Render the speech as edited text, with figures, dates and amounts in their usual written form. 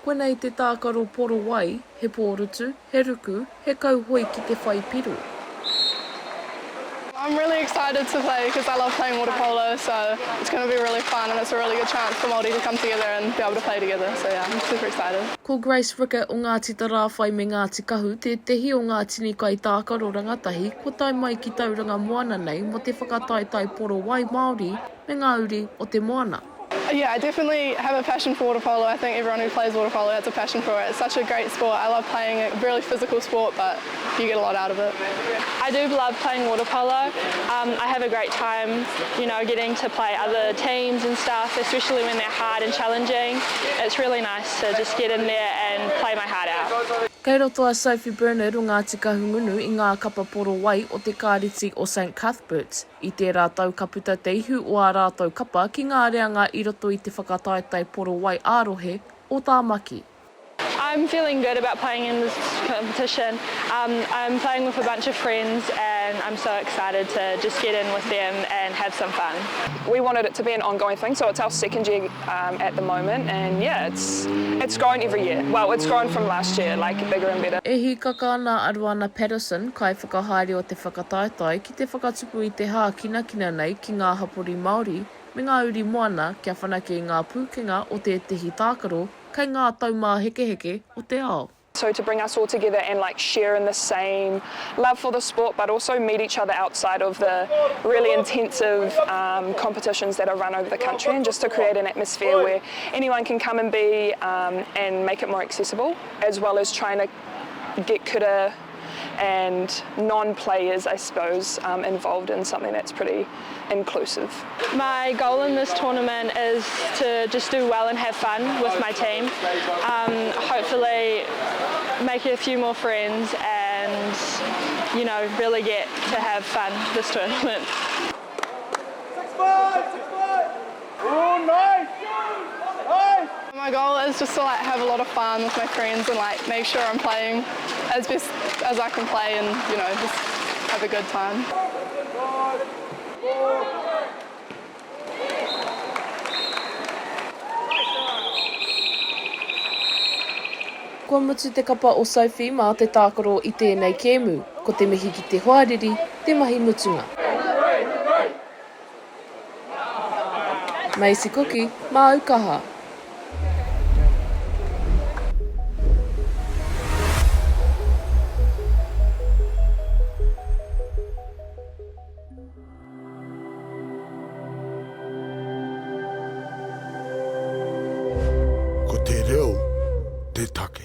Koenei te tākaro poro wai, he pōrutu, he ruku, he kauhoi ki te whai piru. I'm really excited to play because I love playing water polo, so it's going to be really fun and it's a really good chance for Māori to come together and be able to play together. So yeah, I'm super excited. Ko Grace Rickett o Ngāti Tarawhai me Ngāti Kahu, te tehi o ngā tini kai tākaro rangatahi, ko tai mai ki Tauranga Moana nei mo te whakataitai poro wai Māori me ngā uri o te moana. Yeah, I definitely have a passion for water polo. I think everyone who plays water polo has a passion for it. It's such a great sport. I love playing it. Really physical sport, but you get a lot out of it. I do love playing water polo. I have a great time, getting to play other teams and stuff, especially when they're hard and challenging. It's really nice to just get in there and play my heart out. Kei roto a Sophie Bernard o Ngāti Kahungunu i ngā kapa poro wai o te kāriti o St Cuthbert's. I te rātau ka puta te ihu o a rātau kapa ki ngā reanga i roto i te whakataitai poro wai ārohe o tā maki. I'm feeling good about playing in this competition. I'm playing with a bunch of friends and I'm so excited to just get in with them and have some fun. We wanted it to be an ongoing thing, so it's our second year at the moment, and yeah, it's grown every year. Well, it's grown from last year, like bigger and better. E hi kakana Aruana Patterson kai whakahaere o te whakataitai ki te whakatupu i te hā kina nei ki ngā hapori Māori me ngā uri moana kia whanake i ngā pūkenga o te tehi tākaro kei ngā taumā heke o te ao. So to bring us all together and share in the same love for the sport, but also meet each other outside of the really intensive competitions that are run over the country, and just to create an atmosphere where anyone can come and be and make it more accessible, as well as trying to get kura and non-players, I suppose, involved in something that's pretty inclusive. My goal in this tournament is to just do well and have fun with my team. Hopefully make a few more friends and, really get to have fun this tournament. 6-5! Oh, nice! Nice! My goal is just to have a lot of fun with my friends and make sure I'm playing as best as I can play and just have a good time. Kua mutu te kapa o Sophie mā te tākaro i tēnei kēmu, ko te mihi ki te hoariri, te mahi mutunga. Macie Kuki, mā Aukaha. Ko te reo, te take.